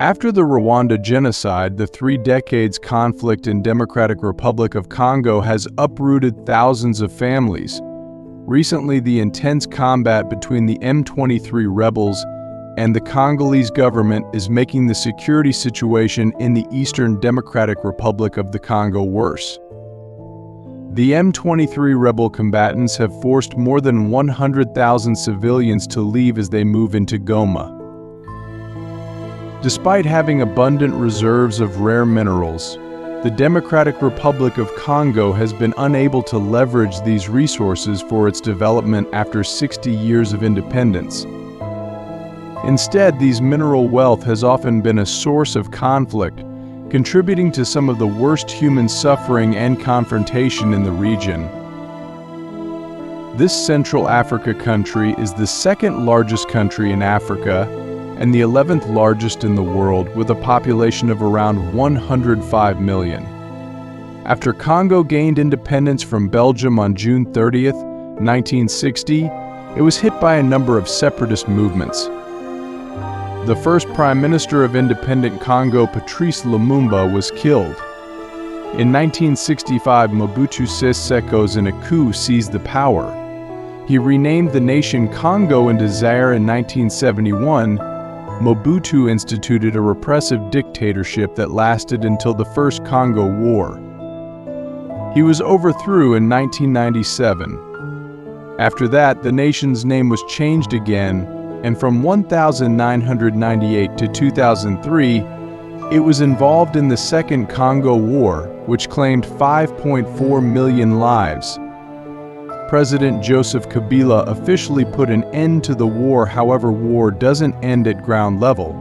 After the Rwanda genocide, the 3 decades conflict in Democratic Republic of Congo has uprooted thousands of families. Recently, the intense combat between the M23 rebels and the Congolese government is making the security situation in the Eastern Democratic Republic of the Congo worse. The M23 rebel combatants have forced more than 100,000 civilians to leave as they move into Goma. Despite having abundant reserves of rare minerals, the Democratic Republic of Congo has been unable to leverage these resources for its development after 60 years of independence. Instead, these mineral wealth has often been a source of conflict, contributing to some of the worst human suffering and confrontation in the region. This Central Africa country is the second largest country in Africa and the 11th largest in the world, with a population of around 105 million. After Congo gained independence from Belgium on June 30, 1960, it was hit by a number of separatist movements. The first Prime Minister of independent Congo, Patrice Lumumba, was killed. In 1965, Mobutu Sese Seko's in a coup seized the power. He renamed the nation Congo into Zaire in 1971. Mobutu instituted a repressive dictatorship that lasted until the First Congo War. He was overthrown in 1997. After that, the nation's name was changed again, and from 1998 to 2003, it was involved in the Second Congo War, which claimed 5.4 million lives. President Joseph Kabila officially put an end to the war. However, war doesn't end at ground level.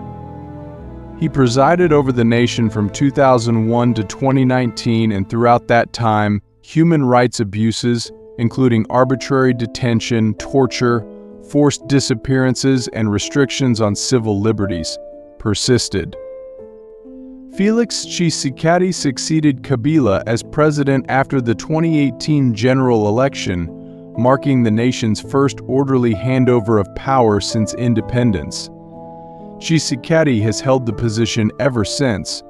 He presided over the nation from 2001 to 2019, and throughout that time, human rights abuses, including arbitrary detention, torture, forced disappearances, and restrictions on civil liberties, persisted. Felix Tshisekedi succeeded Kabila as president after the 2018 general election, marking the nation's first orderly handover of power since independence. Tshisekedi has held the position ever since.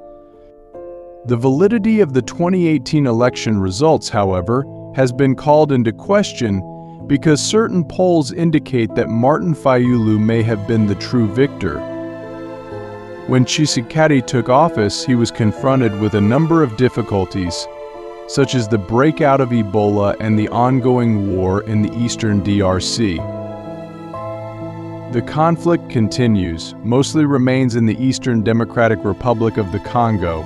The validity of the 2018 election results, however, has been called into question because certain polls indicate that Martin Fayulu may have been the true victor. When Tshisekedi took office, he was confronted with a number of difficulties, such as the breakout of Ebola and the ongoing war in the eastern DRC. The conflict continues, mostly remains in the Eastern Democratic Republic of the Congo.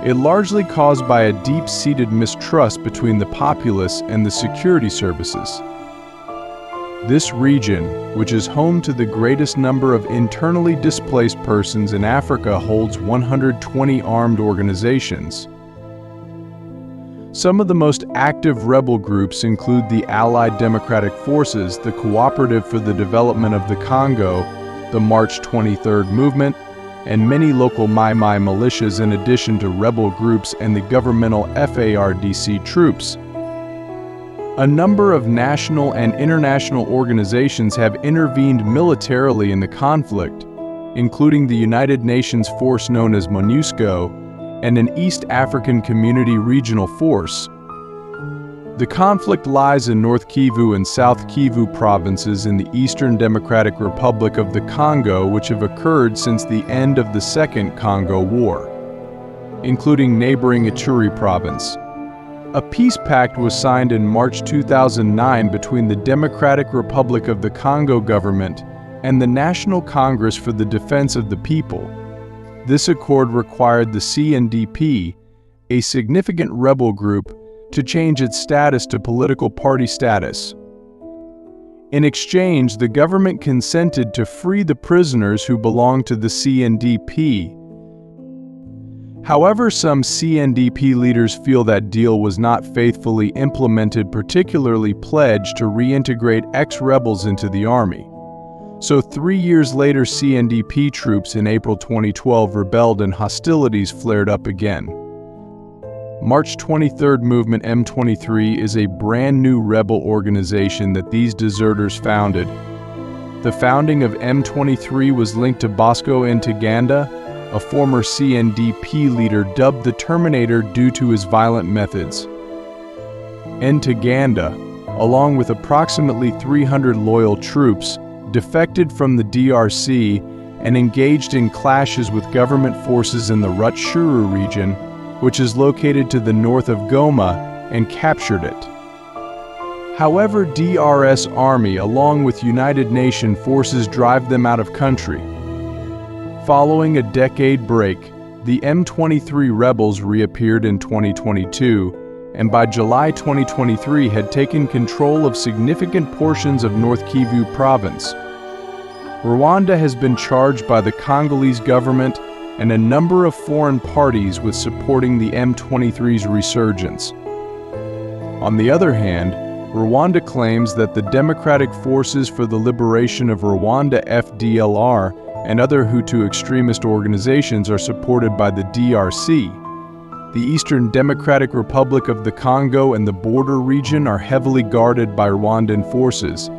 It largely caused by a deep-seated mistrust between the populace and the security services. This region, which is home to the greatest number of internally displaced persons in Africa, holds 120 armed organizations. Some of the most active rebel groups include the Allied Democratic Forces, the Cooperative for the Development of the Congo, the March 23rd Movement, and many local Mai Mai militias, in addition to rebel groups and the governmental FARDC troops. A number of national and international organizations have intervened militarily in the conflict, including the United Nations force known as MONUSCO and an East African Community Regional Force. The conflict lies in North Kivu and South Kivu provinces in the Eastern Democratic Republic of the Congo, which have occurred since the end of the Second Congo War, including neighboring Ituri province. A peace pact was signed in March 2009 between the Democratic Republic of the Congo government and the National Congress for the Defense of the People. This accord required the CNDP, a significant rebel group, to change its status to political party status. In exchange, the government consented to free the prisoners who belonged to the CNDP. However, some CNDP leaders feel that deal was not faithfully implemented, particularly pledged to reintegrate ex-rebels into the army. So 3 years later, CNDP troops in April 2012 rebelled and hostilities flared up again. March 23rd Movement M23 is a brand new rebel organization that these deserters founded. The founding of M23 was linked to Bosco Ntaganda, a former CNDP leader dubbed the Terminator due to his violent methods. Ntaganda, along with approximately 300 loyal troops, defected from the DRC and engaged in clashes with government forces in the Rutshuru region, which is located to the north of Goma, and captured it. However, DRS Army, along with United Nations forces, drive them out of country. Following a decade break, the M23 rebels reappeared in 2022, and by July 2023 had taken control of significant portions of North Kivu province. Rwanda has been charged by the Congolese government and a number of foreign parties with supporting the M23's resurgence. On the other hand, Rwanda claims that the Democratic Forces for the Liberation of Rwanda (FDLR) and other Hutu extremist organizations are supported by the DRC. The Eastern Democratic Republic of the Congo and the border region are heavily guarded by Rwandan forces.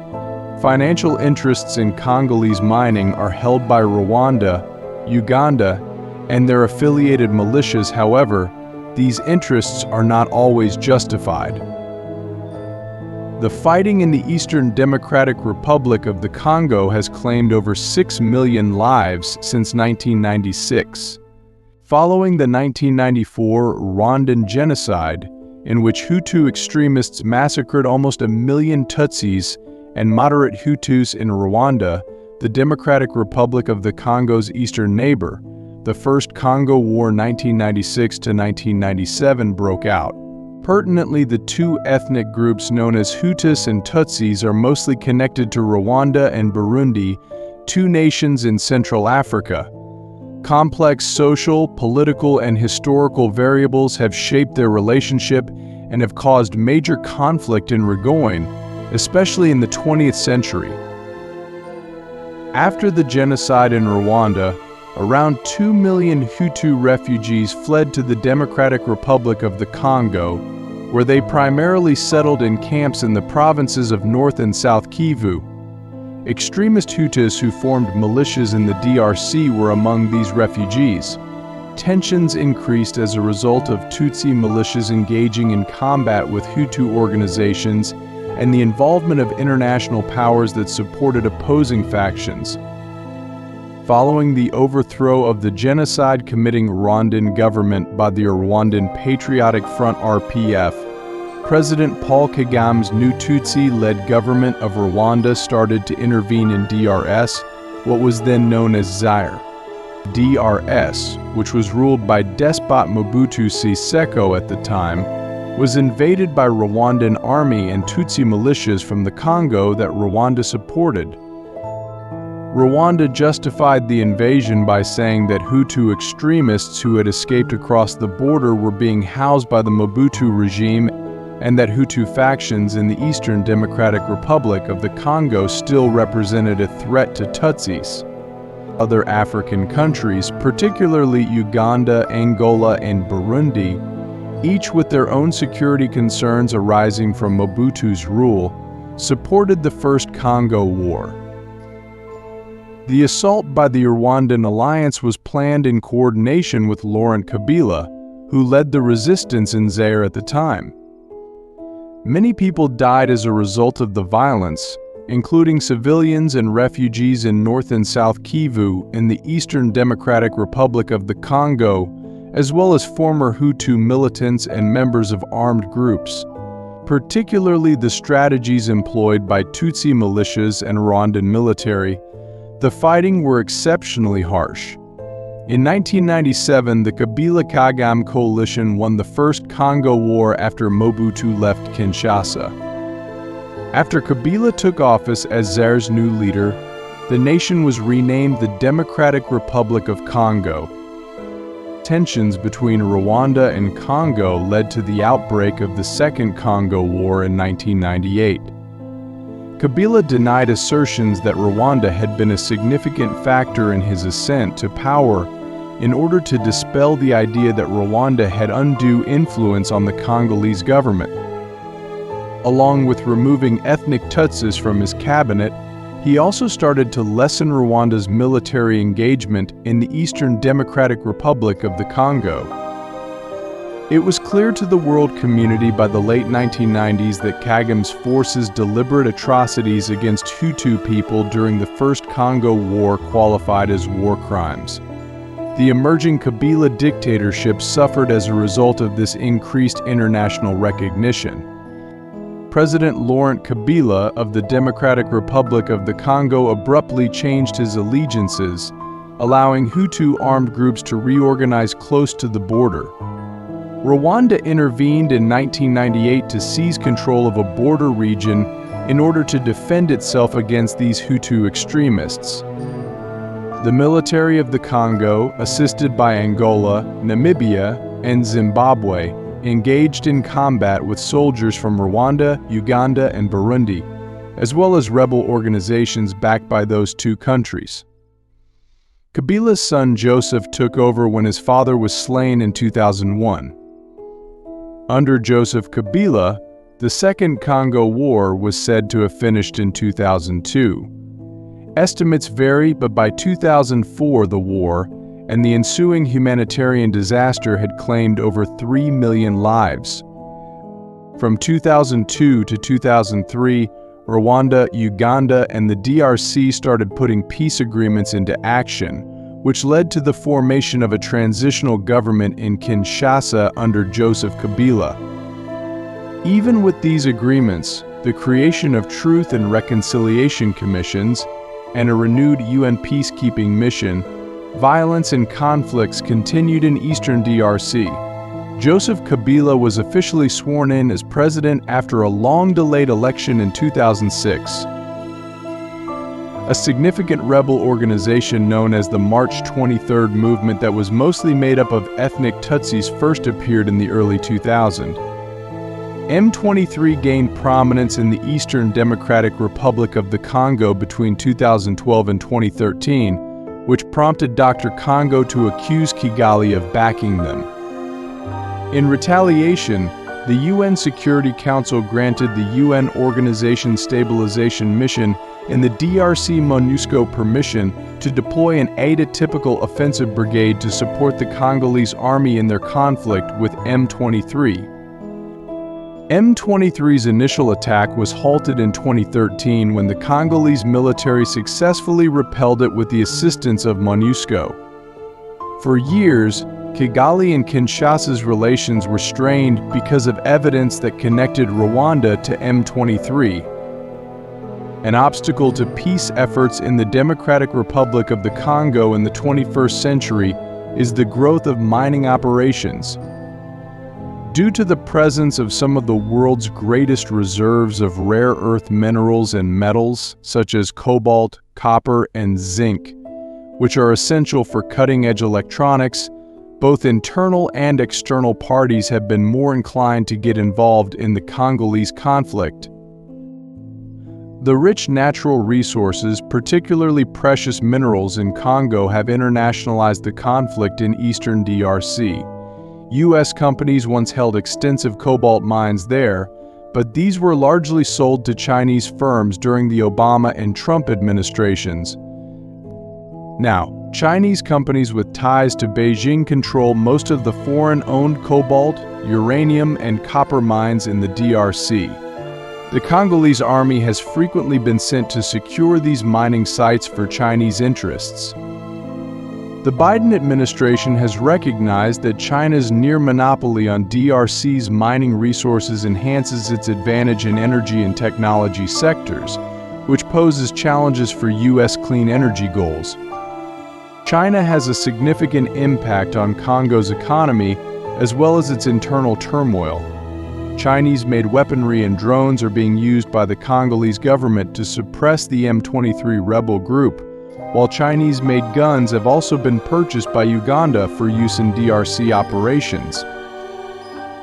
Financial interests in Congolese mining are held by Rwanda, Uganda, and their affiliated militias. However, these interests are not always justified. The fighting in the Eastern Democratic Republic of the Congo has claimed over 6 million lives since 1996. Following the 1994 Rwandan genocide, in which Hutu extremists massacred almost 1 million Tutsis and moderate Hutus in Rwanda, the Democratic Republic of the Congo's eastern neighbor, the First Congo War 1996 to 1997 broke out. Pertinently, the two ethnic groups known as Hutus and Tutsis are mostly connected to Rwanda and Burundi, two nations in Central Africa. Complex social, political, and historical variables have shaped their relationship and have caused major conflict in Rugoin, especially in the 20th century. After the genocide in Rwanda, around 2 million Hutu refugees fled to the Democratic Republic of the Congo, where they primarily settled in camps in the provinces of North and South Kivu. Extremist Hutus who formed militias in the DRC were among these refugees. Tensions increased as a result of Tutsi militias engaging in combat with Hutu organizations and the involvement of international powers that supported opposing factions. Following the overthrow of the genocide-committing Rwandan government by the Rwandan Patriotic Front (RPF), President Paul Kagame's new Tutsi-led government of Rwanda started to intervene in DRS, what was then known as Zaire. DRS, which was ruled by despot Mobutu Sese at the time, was invaded by Rwandan army and Tutsi militias from the Congo that Rwanda supported. Rwanda justified the invasion by saying that Hutu extremists who had escaped across the border were being housed by the Mobutu regime and that Hutu factions in the Eastern Democratic Republic of the Congo still represented a threat to Tutsis. Other African countries, particularly Uganda, Angola, and Burundi, each with their own security concerns arising from Mobutu's rule, supported the First Congo War. The assault by the Rwandan alliance was planned in coordination with Laurent Kabila, who led the resistance in Zaire at the time. Many people died as a result of the violence, including civilians and refugees in North and South Kivu in the Eastern Democratic Republic of the Congo, as well as former Hutu militants and members of armed groups. Particularly the strategies employed by Tutsi militias and Rwandan military, the fighting were exceptionally harsh. In 1997, the Kabila-Kagame coalition won the First Congo War after Mobutu left Kinshasa. After Kabila took office as Zaire's new leader, the nation was renamed the Democratic Republic of Congo. Tensions between Rwanda and Congo led to the outbreak of the Second Congo War in 1998. Kabila denied assertions that Rwanda had been a significant factor in his ascent to power in order to dispel the idea that Rwanda had undue influence on the Congolese government. Along with removing ethnic Tutsis from his cabinet, He also started to lessen Rwanda's military engagement in the Eastern Democratic Republic of the Congo. It was clear to the world community by the late 1990s that Kagame's forces' deliberate atrocities against Hutu people during the First Congo War qualified as war crimes. The emerging Kabila dictatorship suffered as a result of this increased international recognition. President Laurent Kabila of the Democratic Republic of the Congo abruptly changed his allegiances, allowing Hutu armed groups to reorganize close to the border. Rwanda intervened in 1998 to seize control of a border region in order to defend itself against these Hutu extremists. The military of the Congo, assisted by Angola, Namibia, and Zimbabwe, engaged in combat with soldiers from Rwanda, Uganda, and Burundi, as well as rebel organizations backed by those two countries. Kabila's son Joseph took over when his father was slain in 2001. Under Joseph Kabila, the Second Congo War was said to have finished in 2002. Estimates vary, but by 2004 the war and the ensuing humanitarian disaster had claimed over 3 million lives. From 2002 to 2003, Rwanda, Uganda, and the DRC started putting peace agreements into action, which led to the formation of a transitional government in Kinshasa under Joseph Kabila. Even with these agreements, the creation of Truth and Reconciliation Commissions, and a renewed UN peacekeeping mission, violence and conflicts continued in eastern DRC. Joseph Kabila was officially sworn in as president after a long-delayed election in 2006. A significant rebel organization known as the March 23rd movement that was mostly made up of ethnic Tutsis first appeared in the early 2000s. M23 gained prominence in the Eastern Democratic Republic of the Congo between 2012 and 2013, which prompted Dr. Congo to accuse Kigali of backing them. In retaliation, the UN Security Council granted the UN Organization Stabilization Mission and the DRC MONUSCO permission to deploy an atypical offensive brigade to support the Congolese army in their conflict with M23. M23's initial attack was halted in 2013 when the Congolese military successfully repelled it with the assistance of MONUSCO. For years, Kigali and Kinshasa's relations were strained because of evidence that connected Rwanda to M23. An obstacle to peace efforts in the Democratic Republic of the Congo in the 21st century is the growth of mining operations. Due to the presence of some of the world's greatest reserves of rare earth minerals and metals, such as cobalt, copper, and zinc, which are essential for cutting-edge electronics, both internal and external parties have been more inclined to get involved in the Congolese conflict. The rich natural resources, particularly precious minerals in Congo, have internationalized the conflict in eastern DRC. U.S. companies once held extensive cobalt mines there, but these were largely sold to Chinese firms during the Obama and Trump administrations. Now, Chinese companies with ties to Beijing control most of the foreign-owned cobalt, uranium, and copper mines in the DRC. The Congolese army has frequently been sent to secure these mining sites for Chinese interests. The Biden administration has recognized that China's near monopoly on DRC's mining resources enhances its advantage in energy and technology sectors, which poses challenges for U.S. clean energy goals. China has a significant impact on Congo's economy as well as its internal turmoil. Chinese-made weaponry and drones are being used by the Congolese government to suppress the M23 rebel group, while Chinese-made guns have also been purchased by Uganda for use in DRC operations.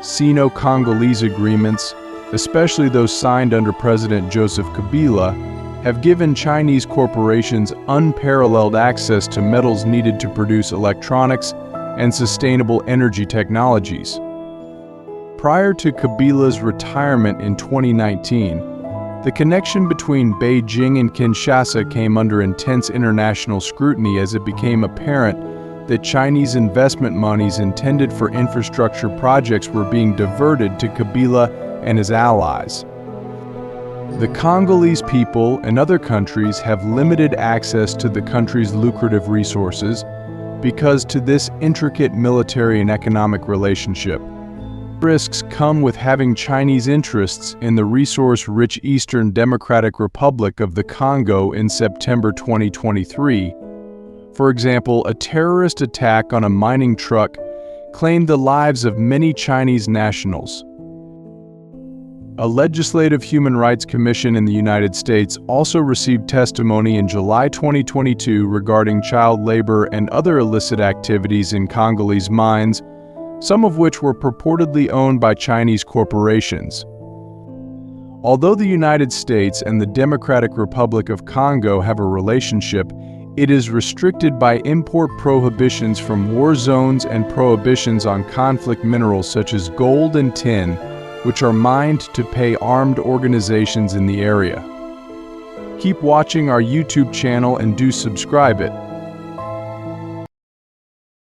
Sino-Congolese agreements, especially those signed under President Joseph Kabila, have given Chinese corporations unparalleled access to metals needed to produce electronics and sustainable energy technologies. Prior to Kabila's retirement in 2019, The connection between Beijing and Kinshasa came under intense international scrutiny as it became apparent that Chinese investment monies intended for infrastructure projects were being diverted to Kabila and his allies. The Congolese people and other countries have limited access to the country's lucrative resources because to this intricate military and economic relationship. Risks come with having Chinese interests in the resource-rich Eastern Democratic Republic of the Congo in September 2023. For example, a terrorist attack on a mining truck claimed the lives of many Chinese nationals. A legislative human rights commission in the United States also received testimony in July 2022 regarding child labor and other illicit activities in Congolese mines, some of which were purportedly owned by Chinese corporations. Although the United States and the Democratic Republic of Congo have a relationship, it is restricted by import prohibitions from war zones and prohibitions on conflict minerals such as gold and tin, which are mined to pay armed organizations in the area. Keep watching our YouTube channel and do subscribe it.